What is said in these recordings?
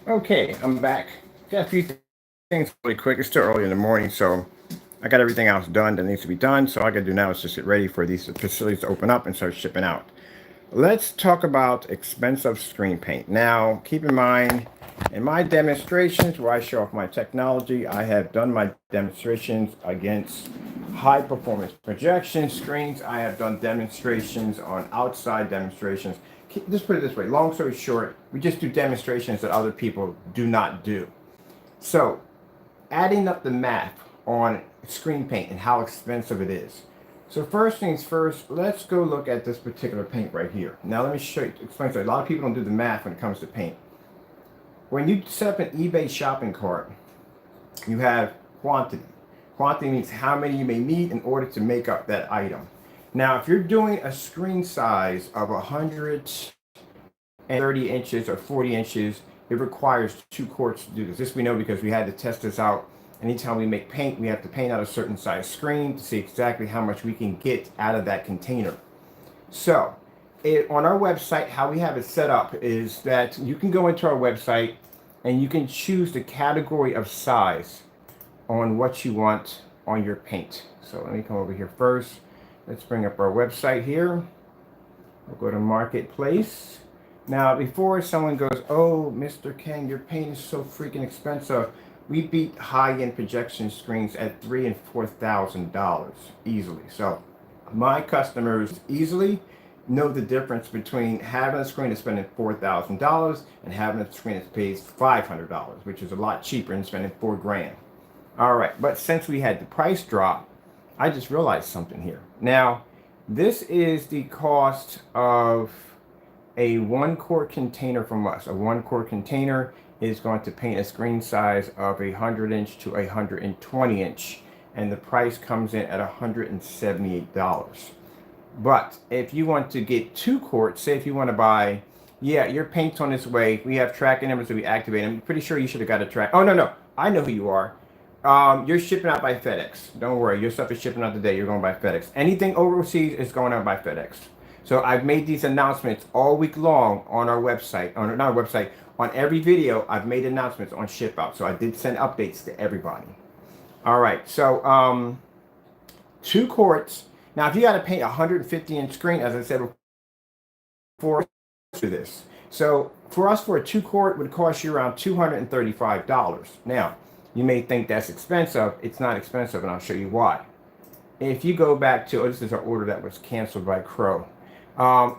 Okay, I'm back. Got a few things really quick. It's still early in the morning, so I got everything else done that needs to be done. So all I got to do now is just get ready for these facilities to open up and start shipping out. Let's talk about expensive screen paint. Now, keep in mind, in my demonstrations where I show off my technology, I have done my demonstrations against high performance projection screens. I have done demonstrations on outside demonstrations. Just put it this way, long story short, we just do demonstrations that other people do not do. So, adding up the math on screen paint and how expensive it is. So first things first, let's go look at this particular paint right here. Now let me show you, explain to you. A lot of people don't do the math when it comes to paint. When you set up an eBay shopping cart, you have quantity. Quantity means how many you may need in order to make up that item. Now, if you're doing a screen size of 130 inches or 40 inches, it requires 2 quarts to do this. This we know because we had to test this out. Anytime we make paint, we have to paint out a certain size screen to see exactly how much we can get out of that container. So, on our website, how we have it set up is that you can go into our website and you can choose the category of size on what you want on your paint. So let me come over here first. Let's bring up our website here. We'll go to Marketplace. Now, before someone goes, oh, Mr. Ken, your paint is so freaking expensive, we beat high-end projection screens at $3,000 and $4,000 easily. So my customers easily know the difference between having a screen that's spending $4,000 and having a screen that pays $500, which is a lot cheaper than spending $4,000. All right, but since we had the price drop, I just realized something here. Now, this is the cost of a 1 quart container from us. A 1 quart container is going to paint a screen size of 100-inch to 120-inch, and the price comes in at $178. But if you want to get 2 quarts, say if you want to buy, yeah, your paint's on its way. We have tracking numbers that we activate. I'm pretty sure you should have got a track. Oh, no, no. I know who you are. You're shipping out by FedEx. Don't worry. Your stuff is shipping out today. You're going by FedEx. Anything overseas is going out by FedEx. So I've made these announcements all week long on our website, on not our website, on every video. I've made announcements on ship out. So I did send updates to everybody. All right. So 2 quarts. Now, if you got to paint a 150-inch screen, as I said before, do this. So for us, for a 2 quart would cost you around $235. Now, you may think that's expensive. It's not expensive, and I'll show you why. If you go back to, oh, this is our order that was canceled by Crow.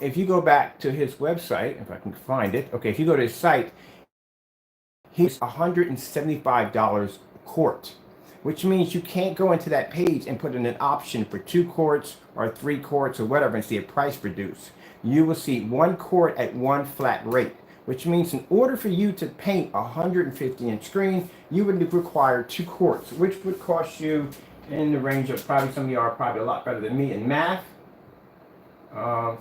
If you go back to his website, if I can find it, okay, if you go to his site, he's $175 a quart, which means you can't go into that page and put in an option for 2 quarts or 3 quarts or whatever and see a price reduced. You will see 1 quart at one flat rate, which means in order for you to paint a 150-inch screen, you would require 2 quarts, which would cost you in the range of, probably some of you are probably a lot better than me in math. So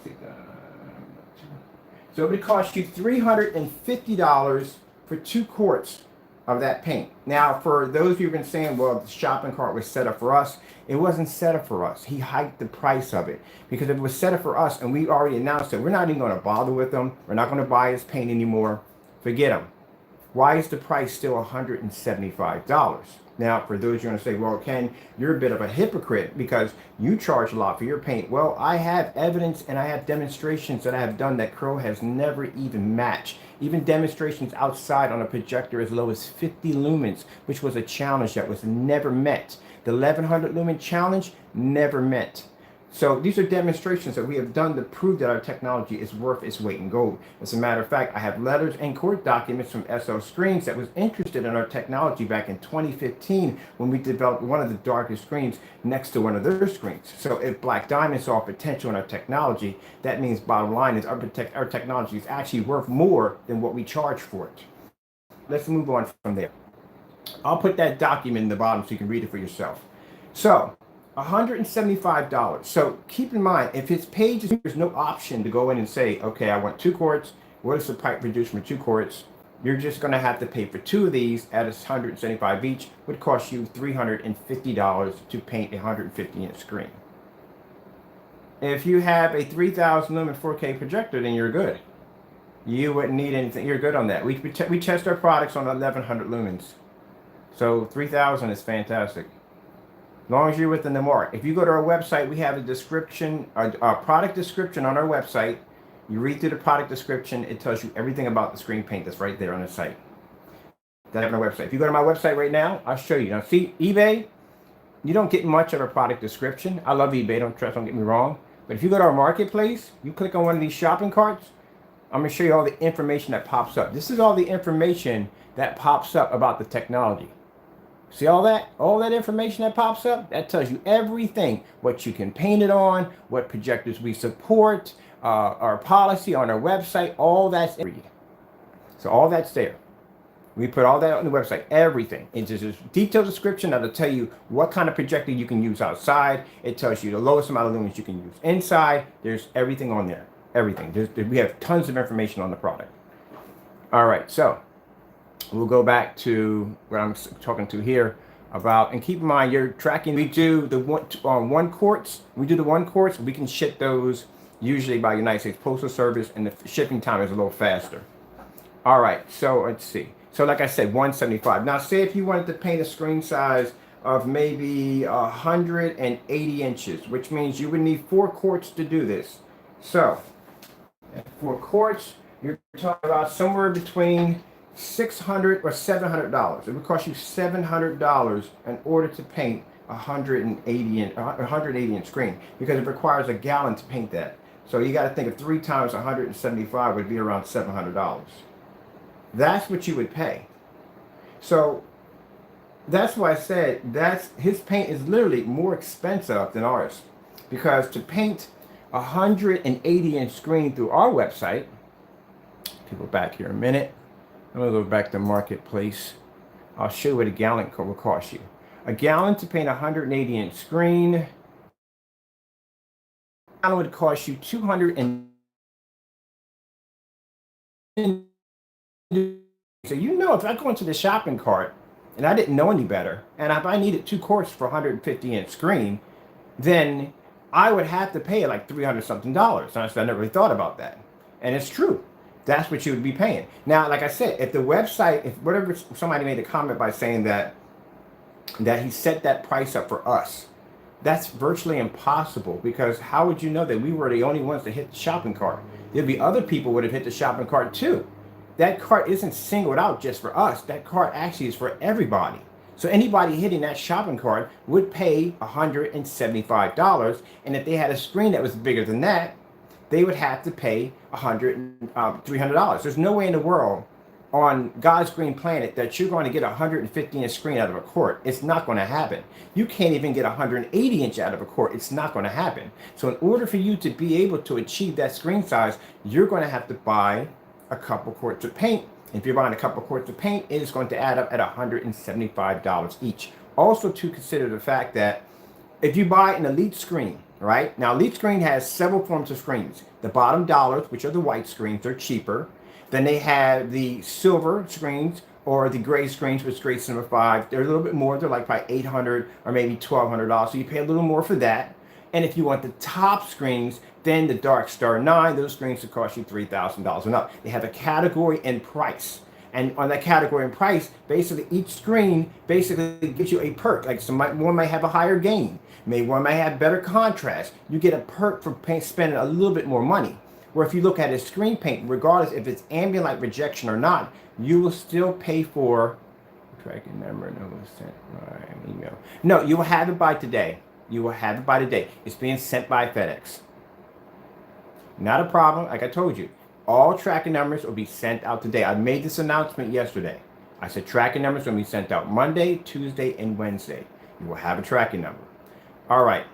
it would cost you $350 for 2 quarts of that paint. Now, for those of you who've been saying, well, the shopping cart was set up for us, it wasn't set up for us. He hiked the price of it because if it was set up for us and we already announced it, we're not even going to bother with them. We're not going to buy his paint anymore. Forget him. Why is the price still $175? Now, for those you're going to say, well, Ken, you're a bit of a hypocrite because you charge a lot for your paint. Well, I have evidence and I have demonstrations that I have done that Crow has never even matched. Even demonstrations outside on a projector as low as 50 lumens, which was a challenge that was never met. The 1100 lumen challenge, never met. So these are demonstrations that we have done to prove that our technology is worth its weight in gold. As a matter of fact, I have letters and court documents from SL Screens that was interested in our technology back in 2015 when we developed one of the darkest screens next to one of their screens. So if Black Diamond saw potential in our technology, that means bottom line is our technology is actually worth more than what we charge for it. Let's move on from there. I'll put that document in the bottom so you can read it for yourself. So $175. So keep in mind, if his page, there's no option to go in and say, okay, I want 2 quarts. What is the pipe reduced from 2 quarts? You're just going to have to pay for 2 of these at $175 each, would cost you $350 to paint a 150-inch screen. If you have a 3000 lumen 4K projector, then you're good. You wouldn't need anything. You're good on that. We test our products on 1100 lumens. So 3000 is fantastic. As long as you're within the mark. If you go to our website, we have a description, a product description on our website. You read through the product description, it tells you everything about the screen paint that's right there on the site. That's on our website. If you go to my website right now, I'll show you. Now, see, eBay, you don't get much of a product description. I love eBay, don't get me wrong. But if you go to our marketplace, you click on one of these shopping carts, I'm going to show you all the information that pops up. This is all the information that pops up about the technology. See all that? All that information that pops up, that tells you everything. What you can paint it on, what projectors we support, our policy on our website, all that's there. So all that's there. We put all that on the website, everything. It's just a detailed description that'll tell you what kind of projector you can use outside. It tells you the lowest amount of lumens you can use inside. There's everything on there. Everything. We have tons of information on the product. All right, so we'll go back to what I'm talking to here about, and keep in mind you're tracking. We do the one quarts. We do the 1 quarts. We can ship those usually by United States Postal Service, and the shipping time is a little faster. All right, so let's see. So like I said, 175. Now, say if you wanted to paint a screen size of maybe 180 inches, which means you would need 4 quarts to do this. So 4 quarts, you're talking about somewhere between $600 or $700. It would cost you $700 in order to paint 180 inch screen, because it requires a gallon to paint that. So you got to think of 3 times 175 would be around $700. That's what you would pay. So that's why I said his paint is literally more expensive than ours, because to paint 180 inch screen through our website, people back here a minute. I'm gonna go back to marketplace. I'll show you what a gallon will cost you. A gallon to paint a 180 inch screen, a gallon would cost you $200. So you know, if I go into the shopping cart and I didn't know any better, and if I needed 2 quarts for a 150 inch screen, then I would have to pay like $300 something. Honestly, I never really thought about that, and it's true. That's what you would be paying. Now, like I said, if the website, if whatever, somebody made a comment by saying that he set that price up for us, that's virtually impossible, because how would you know that we were the only ones that hit the shopping cart? There'd be other people would have hit the shopping cart too. That cart isn't singled out just for us. That cart actually is for everybody. So anybody hitting that shopping cart would pay $175. And if they had a screen that was bigger than that, they would have to pay $300. There's no way in the world on God's green planet that you're going to get a 150 inch screen out of a quart. It's not going to happen. You can't even get a 180 inch out of a quart. It's not going to happen. So in order for you to be able to achieve that screen size, you're going to have to buy a couple quarts of paint. If you're buying a couple quarts of paint, it is going to add up at $175 each. Also, to consider the fact that if you buy an elite screen, right? Now, elite screen has several forms of screens. The bottom dollars, which are the white screens, they're cheaper. Then they have the silver screens, or the gray screens, which is grade Cinema 5. They're a little bit more. They're like probably $800 or maybe $1,200. So you pay a little more for that. And if you want the top screens, then the Dark Star 9, those screens will cost you $3,000 and up. They have a category and price. And on that category and price, basically each screen basically gives you a perk. Like one might have a higher gain. One might have better contrast. You get a perk for spending a little bit more money. Where if you look at a screen paint, regardless if it's ambient light rejection or not, you will still pay for tracking number. No, sent by email. No, you will have it by today. You will have it by today. It's being sent by FedEx. Not a problem. Like I told you, all tracking numbers will be sent out today. I made this announcement yesterday. I said tracking numbers will be sent out Monday, Tuesday, and Wednesday. You will have a tracking number. All right.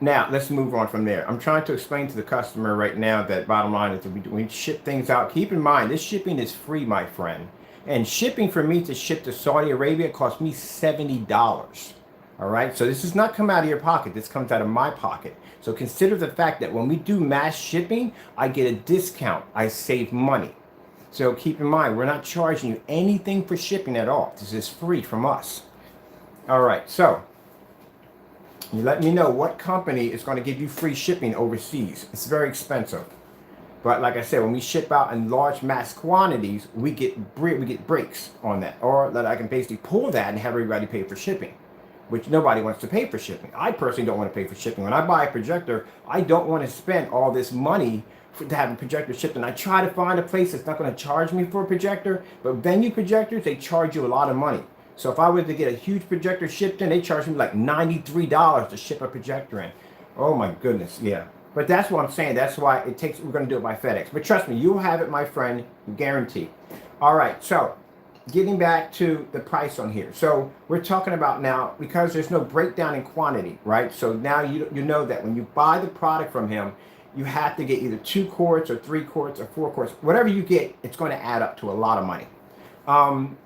Now, let's move on from there. I'm trying to explain to the customer right now that bottom line is when we ship things out, keep in mind, this shipping is free, my friend. And shipping for me to ship to Saudi Arabia cost me $70. All right, so this does not come out of your pocket. This comes out of my pocket. So consider the fact that when we do mass shipping, I get a discount. I save money. So keep in mind, we're not charging you anything for shipping at all. This is free from us. All right, so you let me know what company is going to give you free shipping overseas. It's very expensive. But like I said, when we ship out in large mass quantities, we get breaks on that, or that I can basically pull that and have everybody pay for shipping, which nobody wants to pay for shipping. I personally don't want to pay for shipping. When I buy a projector, I don't want to spend all this money to have a projector shipped. And I try to find a place that's not going to charge me for a projector. But venue projectors, they charge you a lot of money. So if I were to get a huge projector shipped in, they charge me like $93 to ship a projector in. Oh my goodness, yeah. But that's what I'm saying. That's why it takes, we're going to do it by FedEx. But trust me, you'll have it, my friend, guaranteed. All right, so getting back to the price on here. So we're talking about now, because there's no breakdown in quantity, right? So now you know that when you buy the product from him, you have to get either 2 quarts or 3 quarts or 4 quarts. Whatever you get, it's going to add up to a lot of money.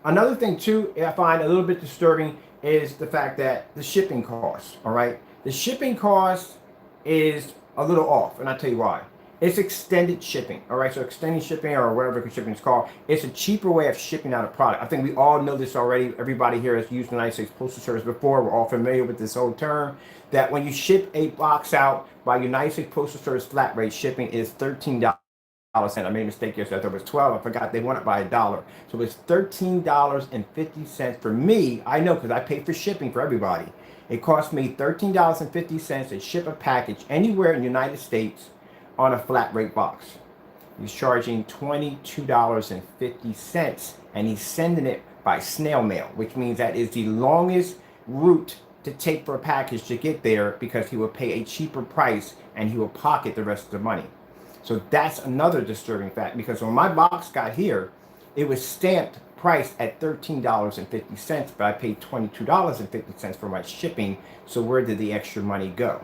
Another thing too, I find a little bit disturbing is the fact that the shipping costs, all right? The shipping cost is a little off, and I'll tell you why. It's extended shipping, all right? So extended shipping, or whatever shipping is called, it's a cheaper way of shipping out a product. I think we all know this already. Everybody here has used the United States Postal Service before. We're all familiar with this whole term, that when you ship a box out by United States Postal Service flat rate shipping, it is $13. I made a mistake yesterday. I thought it was 12. I forgot they went up by $1. So it's $13.50 for me. I know, because I pay for shipping for everybody. It cost me $13.50 to ship a package anywhere in the United States on a flat rate box. He's charging $22.50, and he's sending it by snail mail, which means that is the longest route to take for a package to get there, because he will pay a cheaper price and he will pocket the rest of the money. So that's another disturbing fact, because when my box got here, it was stamped priced at $13.50, but I paid $22.50 for my shipping. So where did the extra money go?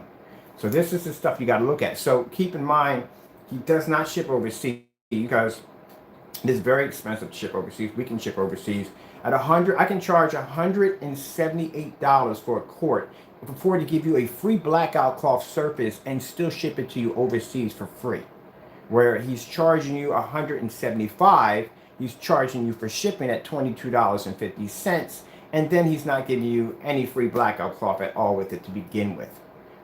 So this is the stuff you got to look at. So keep in mind, he does not ship overseas, because it is very expensive to ship overseas. We can ship overseas at I can charge $178 for a quart, to give you a free blackout cloth surface and still ship it to you overseas for free. Where he's charging you $175, he's charging you for shipping at $22.50, and then he's not giving you any free blackout cloth at all with it to begin with.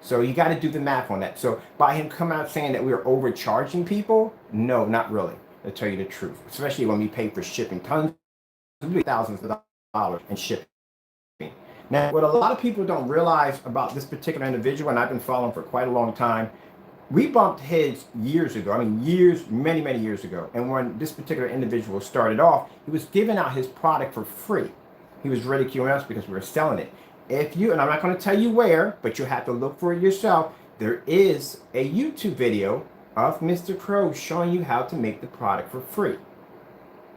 So you got to do the math on that. So by him coming out saying that we're overcharging people, no, not really, to tell you the truth. Especially when we pay for shipping tons, thousands of dollars in shipping. Now, what a lot of people don't realize about this particular individual, and I've been following for quite a long time, we bumped heads years ago. I mean, many, many years ago. And when this particular individual started off, he was giving out his product for free. He was ridiculing us because we were selling it. And I'm not going to tell you where, but you have to look for it yourself. There is a YouTube video of Mr. Crow showing you how to make the product for free.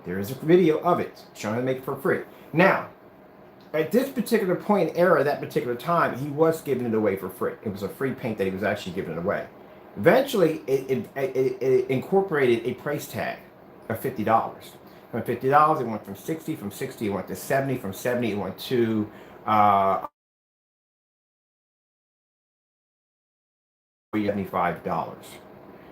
There is a video of it showing how to make it for free. Now, at this particular point in era, that particular time, he was giving it away for free. It was a free paint that he was actually giving it away. Eventually, it incorporated a price tag of $50. From $50, it went from 60. From 60, it went to 70. From 70, it went to $75.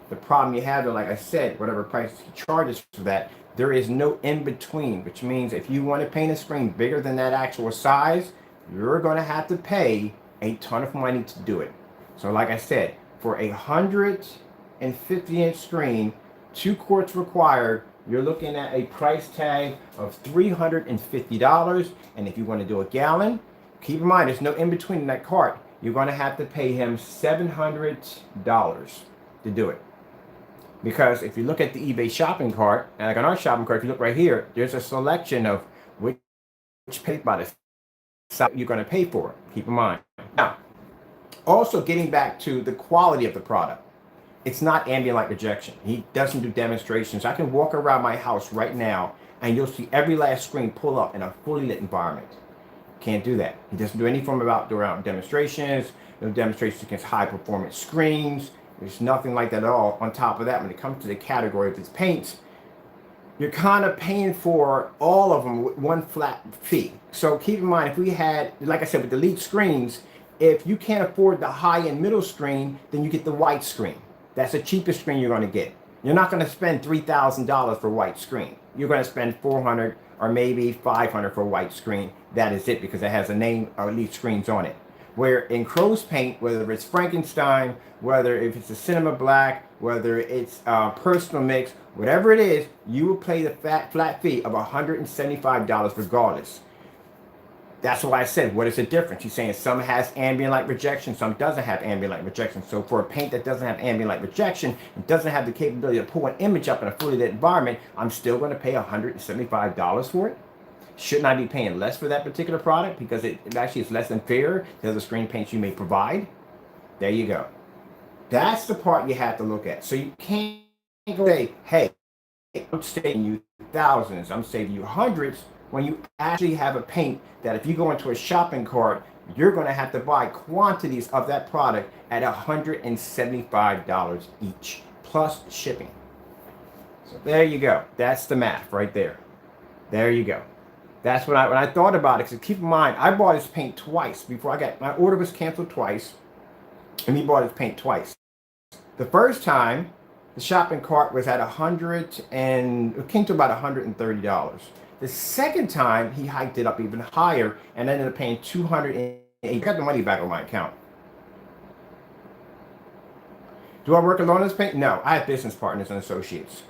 The problem you have, like I said, whatever price he charges for that, there is no in between, which means if you want to paint a screen bigger than that actual size, you're going to have to pay a ton of money to do it. So like I said, for a 150-inch screen, 2 quarts required, you're looking at a price tag of $350. And if you want to do a gallon, keep in mind, there's no in between in that cart. You're going to have to pay him $700 to do it. Because if you look at the eBay shopping cart, and like on our shopping cart, if you look right here, there's a selection of which pay by the site you're going to pay for it. Keep in mind. Now, also getting back to the quality of the product, it's not ambient light rejection. He doesn't do demonstrations. I can walk around my house right now and you'll see every last screen pull up in a fully lit environment. Can't do that. He doesn't do any form of outdoor demonstrations, no demonstrations against high performance screens. There's nothing like that at all. On top of that, when it comes to the category of his paints, you're kind of paying for all of them with one flat fee. So keep in mind, if we had, like I said, with the lead screens, if you can't afford the high-end middle screen, then you get the white screen. That's the cheapest screen you're going to get. You're not going to spend $3,000 for a white screen. You're going to spend $400 or maybe $500 for a white screen. That is it, because it has a name or lead screens on it. Where in crow's paint, whether it's Frankenstein, whether if it's a cinema black, whether it's personal mix, whatever it is, you will pay the flat fee of $175 regardless. That's why I said, what is the difference? He's saying some has ambient light rejection, some doesn't have ambient light rejection. So for a paint that doesn't have ambient light rejection, it doesn't have the capability to pull an image up in a fully lit environment, I'm still going to pay $175 for it. Shouldn't I be paying less for that particular product because it actually is less inferior to the screen paints you may provide? There you go. That's the part you have to look at. So you can't say, hey, I'm saving you thousands, I'm saving you hundreds, when you actually have a paint that if you go into a shopping cart, you're going to have to buy quantities of that product at $175 each, plus shipping. So there you go. That's the math right there. There you go. That's when I thought about it. Because keep in mind, I bought his paint twice before I got my order was canceled twice, and he bought his paint twice. The first time, the shopping cart was at it came to about $130. The second time, he hiked it up even higher and ended up paying $280. I got the money back on my account. Do I work alone in this paint? No, I have business partners and associates.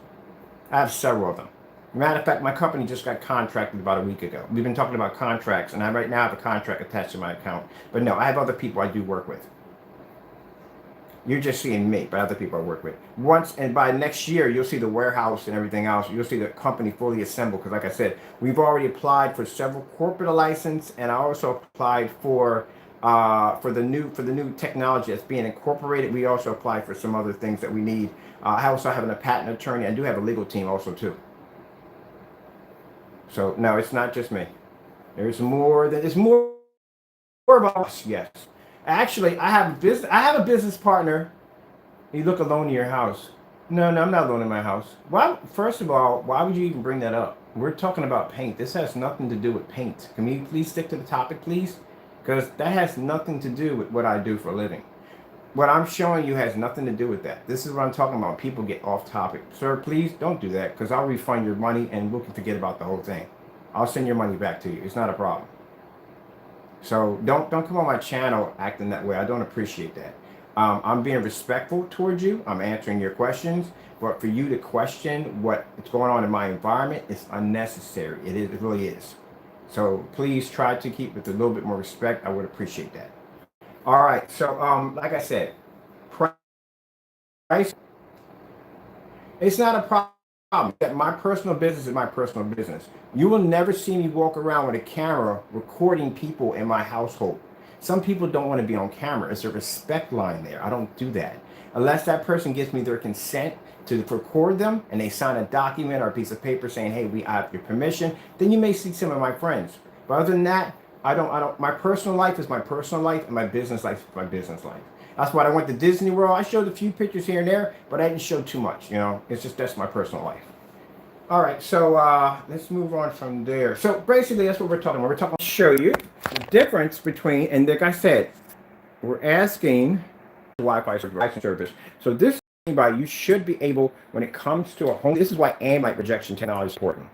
I have several of them. Matter of fact, my company just got contracted about a week ago. We've been talking about contracts, and I right now have a contract attached to my account. But no, I have other people I do work with. You're just seeing me, but other people I work with. Once, and by next year, you'll see the warehouse and everything else. You'll see the company fully assembled. Because like I said, we've already applied for several corporate license, and I also applied for the new technology that's being incorporated. We also applied for some other things that we need. I also have a patent attorney. I do have a legal team also too. So no, it's not just me. There's more about us. Yes. Actually, I have a business partner. You look alone in your house. No, I'm not alone in my house. Well, first of all, why would you even bring that up? We're talking about paint. This has nothing to do with paint. Can we please stick to the topic, please? Because that has nothing to do with what I do for a living. What I'm showing you has nothing to do with that. This is what I'm talking about. People get off topic. Sir, please don't do that because I'll refund your money and we can forget about the whole thing. I'll send your money back to you. It's not a problem. So don't come on my channel acting that way. I don't appreciate that. I'm being respectful towards you. I'm answering your questions. But for you to question what's going on in my environment is unnecessary. It really is. So please try to keep with a little bit more respect. I would appreciate that. All right. So like I said, price. It's not a problem. My personal business is my personal business. You will never see me walk around with a camera recording people in my household. Some people don't want to be on camera. It's a respect line there. I don't do that. Unless that person gives me their consent to record them and they sign a document or a piece of paper saying, hey, I have your permission, then you may see some of my friends. But other than that, I don't, my personal life is my personal life and my business life is my business life. That's why I went to Disney World. I showed a few pictures here and there, but I didn't show too much, you know. It's just, that's my personal life. All right, so let's move on from there. So basically, that's what we're talking about. We're talking to show you the difference between, and like I said, we're asking Wi-Fi service. So this, anybody, you should be able, when it comes to a home, this is why ambient light rejection technology is important.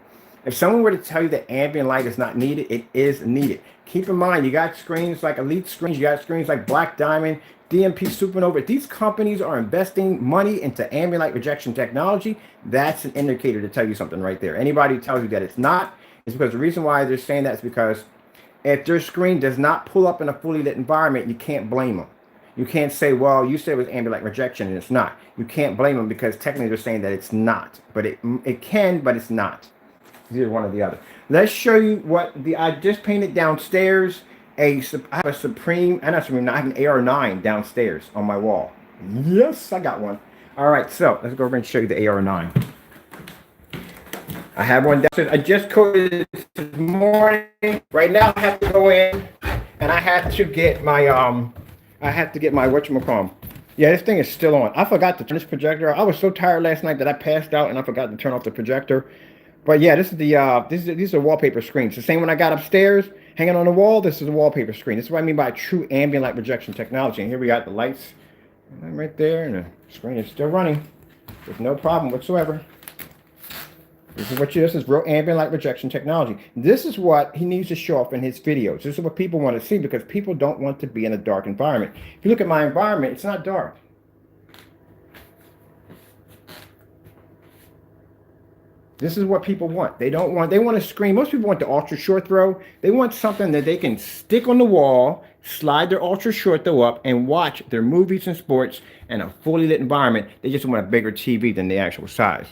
If someone were to tell you that ambient light is not needed, it is needed. Keep in mind, you got screens like Elite Screens, you got screens like Black Diamond, DMP Supernova. These companies are investing money into ambient light rejection technology. That's an indicator to tell you something right there. Anybody who tells you that it's not, is because the reason why they're saying that is because if their screen does not pull up in a fully lit environment, you can't blame them. You can't say, well, you said it was ambient light rejection and it's not. You can't blame them because technically they're saying that it's not. But it can, but it's not. It's either one or the other. Let's show you what I just painted downstairs. I have a Supreme, I have an AR9 downstairs on my wall. Yes, I got one. All right, so let's go over and show you the AR9. I have one downstairs. I just coated it this morning. Right now, I have to go in and I have to get my whatchamacallit. Yeah, this thing is still on. I forgot to turn this projector. I was so tired last night that I passed out and I forgot to turn off the projector. But yeah, this is these are wallpaper screens. The same one I got upstairs hanging on the wall. This is a wallpaper screen. This is what I mean by true ambient light rejection technology. And here we got the lights right there, and the screen is still running with no problem whatsoever. This is real ambient light rejection technology. This is what he needs to show off in his videos. This is what people want to see because people don't want to be in a dark environment. If you look at my environment, it's not dark. This is what people want. They want a screen. Most people want the ultra short throw. They want something that they can stick on the wall, slide their ultra short throw up, and watch their movies and sports in a fully lit environment. They just want a bigger TV than the actual size.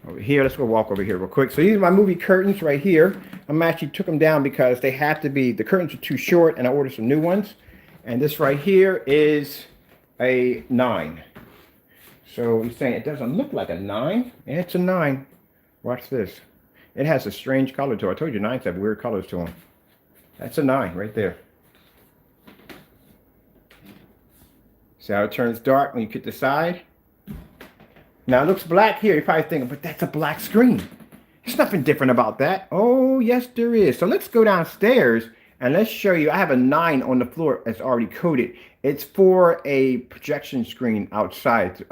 Over here, let's go walk over here real quick. So these are my movie curtains right here. I'm actually took them down because they have to be, the curtains are too short, and I ordered some new ones. And this right here is a 9. So he's saying it doesn't look like a 9. It's a 9. Watch this. It has a strange color to it. I told you 9s have weird colors to them. That's a 9 right there. See how it turns dark when you get the side? Now it looks black here. You're probably thinking, but that's a black screen. There's nothing different about that. Oh, yes, there is. So let's go downstairs and let's show you. I have a 9 on the floor that's already coated. It's for a projection screen outside the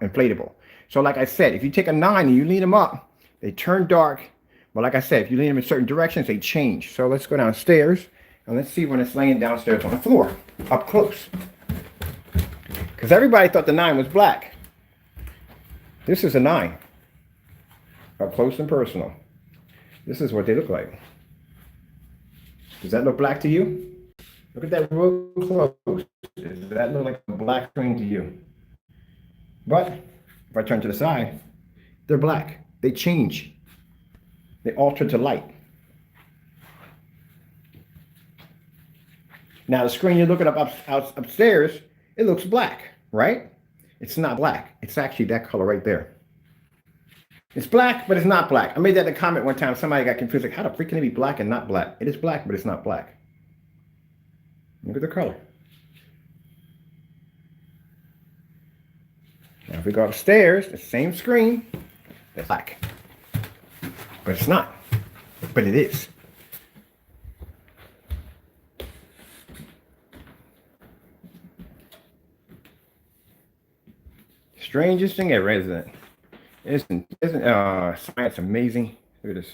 inflatable. So like I said, if you take a 9 and you lean them up, they turn dark. But like I said, if you lean them in certain directions, they change. So let's go downstairs and let's see when it's laying downstairs on the floor, up close. Because everybody thought the 9 was black. This is a 9, up close and personal. This is what they look like. Does that look black to you? Look at that real close. Does that look like a black screen to you? But if I turn to the side, they're black. They change. They alter to light. Now the screen you're looking upstairs, it looks black, right? It's not black. It's actually that color right there. It's black, but it's not black. I made that in a comment one time. Somebody got confused, like, how the freak can it be black and not black? It is black, but it's not black. Look at the color. Now if we go upstairs, the same screen, it's black. But it's not. But it is. Strangest thing ever, isn't it? Isn't science amazing? Look at this.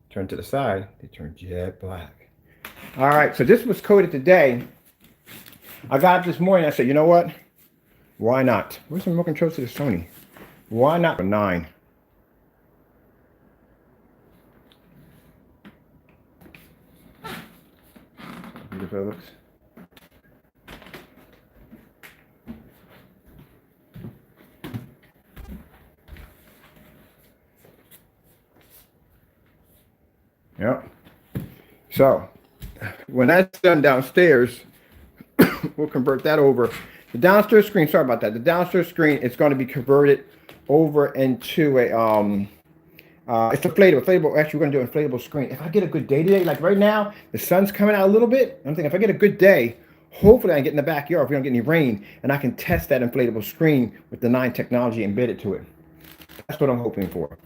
Turn to the side, they turn jet black. All right, so this was coated today. I got up this morning, I said, you know what? Why not? Where's the remote control to the Sony? Why not a 9? Beautiful looks. Yep. So when that's done downstairs, we'll convert that over. The downstairs screen, sorry about that. The downstairs screen is going to be converted over into a it's inflatable. Actually, we're going to do an inflatable screen. If I get a good day today, like right now, the sun's coming out a little bit. I'm thinking if I get a good day, hopefully I can get in the backyard if we don't get any rain, and I can test that inflatable screen with the 9 technology embedded to it. That's what I'm hoping for.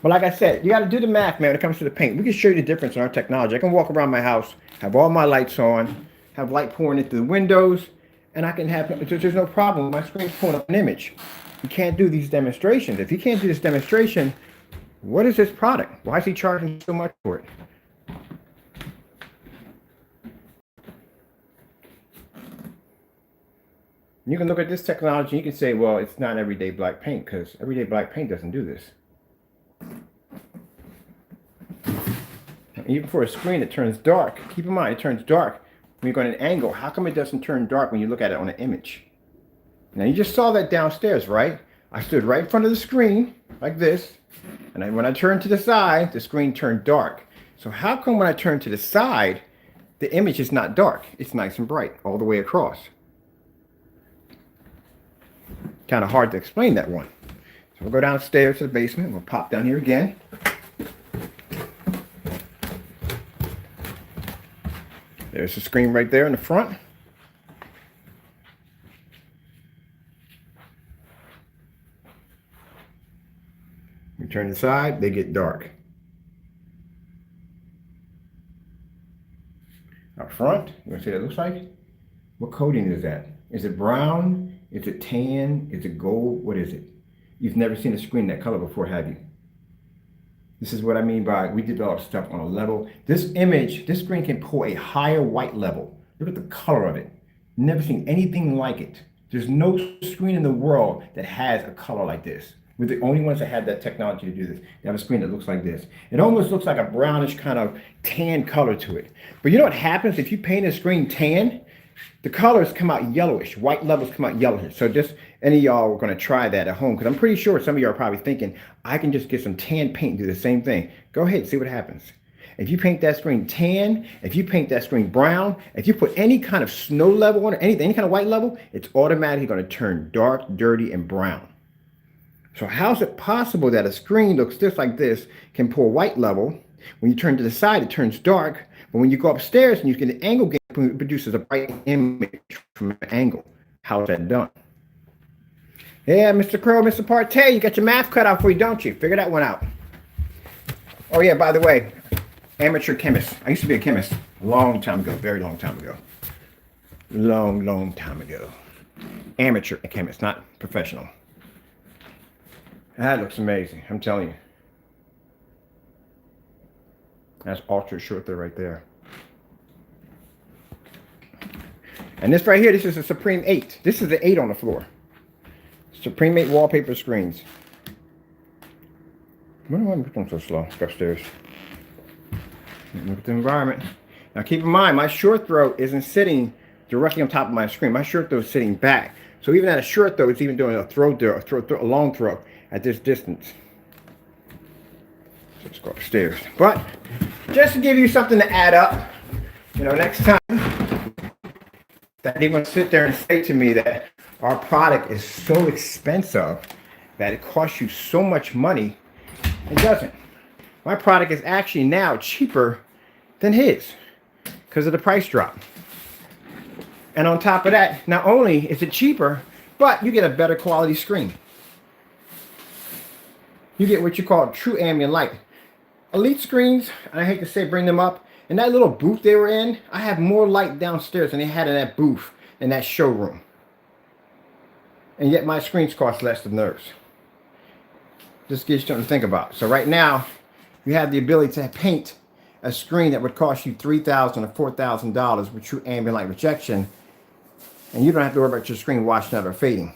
But like I said, you got to do the math, man, when it comes to the paint. We can show you the difference in our technology. I can walk around my house, have all my lights on, have light pouring into the windows, and I can have, there's no problem. My screen's pulling up an image. You can't do these demonstrations. If you can't do this demonstration, what is this product? Why is he charging so much for it? You can look at this technology, you can say, well, it's not everyday black paint, because everyday black paint doesn't do this. Even for a screen that turns dark, keep in mind it turns dark when you're going at an angle. How come it doesn't turn dark when you look at it on an image? Now you just saw that downstairs, right? I stood right in front of the screen like this, and when I turned to the side, the screen turned dark. So how come when I turn to the side, the image is not dark? It's nice and bright all the way across. Kind of hard to explain that one. So we'll go downstairs to the basement. We'll pop down here again. There's the screen right there in the front. We turn the side, they get dark. Up front, you want to see what it looks like? What coating is that? Is it brown? Is it tan? Is it gold? What is it? You've never seen a screen that color before, have you? This is what I mean by we develop stuff on a level. This image, this screen can pull a higher white level. Look at the color of it. Never seen anything like it. There's no screen in the world that has a color like this. We're the only ones that have that technology to do this. They have a screen that looks like this. It almost looks like a brownish kind of tan color to it. But you know what happens if you paint a screen tan? The colors come out yellowish. White levels come out yellowish. So just any of y'all are going to try that at home, because I'm pretty sure some of y'all are probably thinking, I can just get some tan paint and do the same thing. Go ahead and see what happens. If you paint that screen tan, if you paint that screen brown, if you put any kind of snow level on it, anything, any kind of white level, it's automatically going to turn dark, dirty, and brown. So how is it possible that a screen looks just like this can pull white level? When you turn to the side, it turns dark. But when you go upstairs and you get an angle game, it produces a bright image from an angle. How is that done? Yeah, Mr. Crow, Mr. Partey, you got your math cut out for you, don't you? Figure that one out. Oh yeah, by the way, amateur chemist. I used to be a chemist a long time ago, very long time ago. Long time ago. Amateur chemist, not professional. That looks amazing, I'm telling you. That's ultra short there, right there. And this right here, this is a Supreme 8. This is the 8 on the floor. Supreme 8 wallpaper screens. Why do I put them so slow? Go upstairs. Look at the environment. Now keep in mind, my short throw isn't sitting directly on top of my screen. My short throw is sitting back. So even at a short throw, it's even doing a long throw at this distance. So let's go upstairs. But just to give you something to add up, you know, next time that they're going to sit there and say to me that our product is so expensive that it costs you so much money, it doesn't. My product is actually now cheaper than his because of the price drop. And on top of that, not only is it cheaper, but you get a better quality screen. You get what you call true ambient light. Elite screens, and I hate to say bring them up, in that little booth they were in, I have more light downstairs than they had in that booth, in that showroom. And yet my screens cost less than theirs. Just gives you something to think about. So right now, you have the ability to paint a screen that would cost you $3,000 or $4,000 with true ambient light rejection, and you don't have to worry about your screen washing out or fading.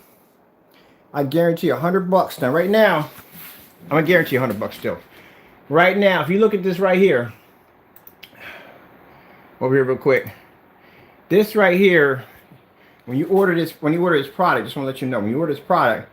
I guarantee $100. Now right now, I'm gonna guarantee $100 still. Right now, if you look at this right here, over here real quick, this right here, when you order this product, just want to let you know, when you order this product,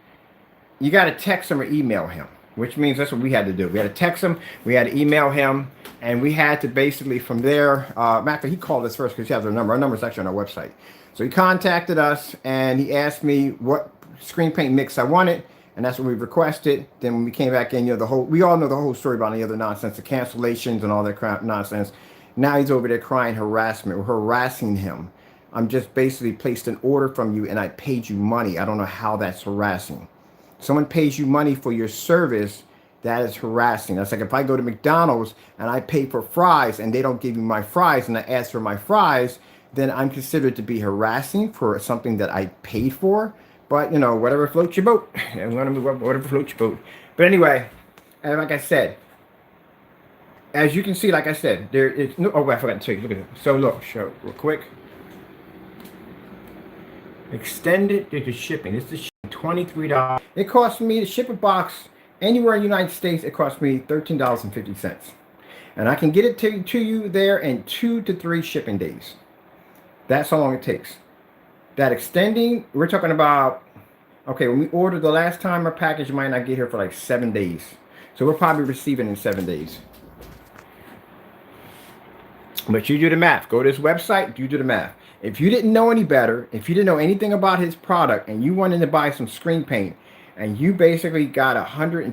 you got to text him or email him, which means that's what we had to do. We had to text him, we had to email him, and we had to basically from there, matter of fact, he called us first because he has our number. Our number is actually on our website. So he contacted us and he asked me what screen paint mix I wanted, and that's what we requested. Then when we came back in, you know, we all know the whole story about any other nonsense, the cancellations and all that crap nonsense. Now he's over there crying harassment. We're harassing him. I'm just basically placed an order from you and I paid you money. I don't know how that's harassing. Someone pays you money for your service, that is harassing. That's like if I go to McDonald's and I pay for fries and they don't give me my fries and I ask for my fries, then I'm considered to be harassing for something that I paid for. But, you know, whatever floats your boat. Whatever floats your boat. But anyway, and like I said, as you can see, like I said, there is no, oh, I forgot to tell you, look at it. So look, show real quick. Extended to shipping. This is $23. It cost me to ship a box anywhere in the United States. It cost me $13.50, and I can get it to you there in 2 to 3 shipping days. That's how long it takes. That extending, we're talking about. Okay, when we ordered the last time, our package might not get here for like 7 days, so we'll probably receive it in 7 days. But you do the math. Go to this website, you do the math. If you didn't know any better, if you didn't know anything about his product and you wanted to buy some screen paint and you basically got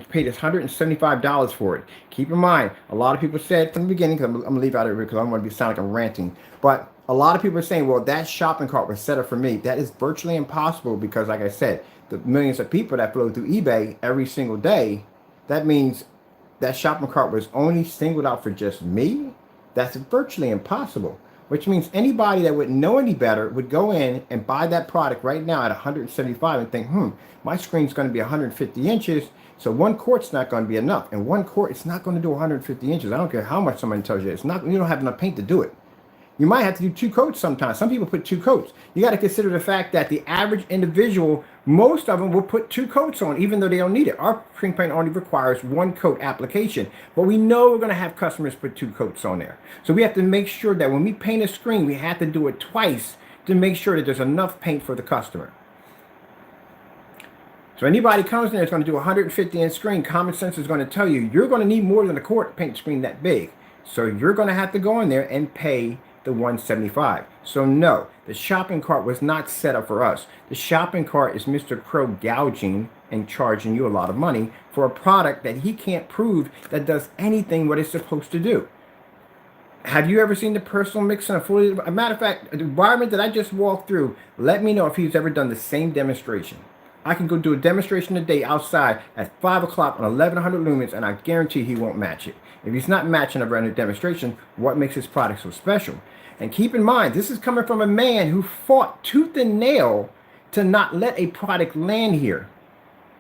paid us $175 for it, keep in mind, a lot of people said from the beginning, because I'm going to leave out of it because I don't want to sound like I'm ranting, but a lot of people are saying, well, that shopping cart was set up for me. That is virtually impossible because, like I said, the millions of people that flow through eBay every single day, that means that shopping cart was only singled out for just me. That's virtually impossible. which means anybody that wouldn't know any better would go in and buy that product right now at 175 and think, my screen's going to be 150 inches, so 1 quart's not going to be enough. And 1 quart, it's not going to do 150 inches. I don't care how much somebody tells you. It's not. You don't have enough paint to do it. You might have to do 2 coats sometimes. Some people put 2 coats. You got to consider the fact that the average individual, most of them will put 2 coats on, even though they don't need it. Our screen paint only requires 1 coat application, but we know we're going to have customers put 2 coats on there. So we have to make sure that when we paint a screen, we have to do it twice to make sure that there's enough paint for the customer. So anybody comes in there is going to do a 150 inch screen. Common sense is going to tell you you're going to need more than a quart to paint a screen that big. So you're going to have to go in there and pay the 175. So no, the shopping cart was not set up for us. The shopping cart is Mr. Crow gouging and charging you a lot of money for a product that he can't prove that does anything what it's supposed to do. Have you ever seen the personal mix in a fully, a matter of fact, the environment that I just walked through, let me know if he's ever done the same demonstration. I can go do a demonstration today outside at 5 o'clock on 1100 lumens, and I guarantee he won't match it. If he's not matching a random demonstration, what makes his product so special? And keep in mind, this is coming from a man who fought tooth and nail to not let a product land here.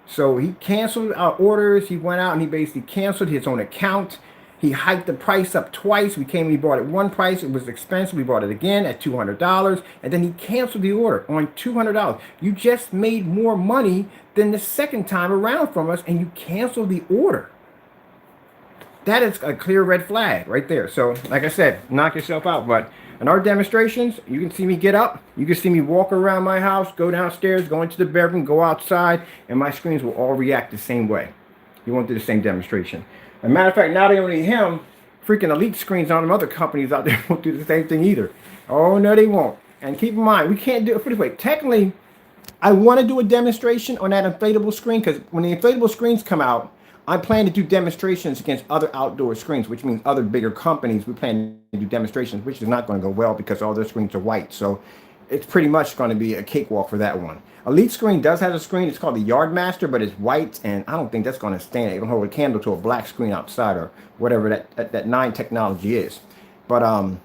So he canceled our orders. He went out and he basically canceled his own account. He hiked the price up twice. We bought it one price. It was expensive. We bought it again at $200. And then he canceled the order on $200. You just made more money than the second time around from us, and you canceled the order. That is a clear red flag right there. So like I said, knock yourself out. But in our demonstrations, you can see me get up. You can see me walk around my house, go downstairs, go into the bedroom, go outside, and my screens will all react the same way. You won't do the same demonstration. As a matter of fact, not only him, freaking Elite screens on them other companies out there won't do the same thing either. Oh, no, they won't. And keep in mind, we can't do it. Put it this way. Technically, I want to do a demonstration on that inflatable screen because when the inflatable screens come out, I plan to do demonstrations against other outdoor screens, which means other bigger companies. We plan to do demonstrations, which is not going to go well because all their screens are white. So it's pretty much going to be a cakewalk for that one. Elite screen does have a screen. It's called the Yardmaster, but it's white, and I don't think that's going to stand. It'll hold a candle to a black screen outside or whatever that 9 technology is. But I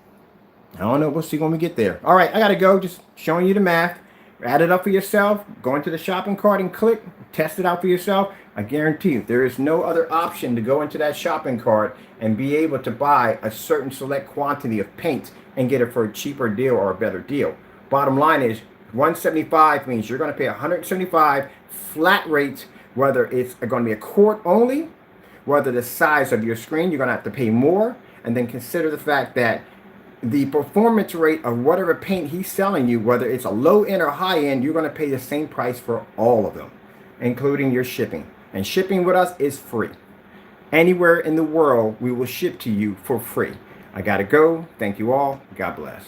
don't know. We'll see when we get there. All right, I got to go. Just showing you the math. Add it up for yourself. Go into the shopping cart and click. Test it out for yourself. I guarantee you, there is no other option to go into that shopping cart and be able to buy a certain select quantity of paint and get it for a cheaper deal or a better deal. Bottom line is 175 means you're going to pay 175 flat rate, whether it's going to be a quart only, whether the size of your screen, you're going to have to pay more, and then consider the fact that the performance rate of whatever paint he's selling you, whether it's a low end or high end, you're going to pay the same price for all of them, including your shipping. And shipping with us is free. Anywhere in the world, we will ship to you for free. I got to go. Thank you all. God bless.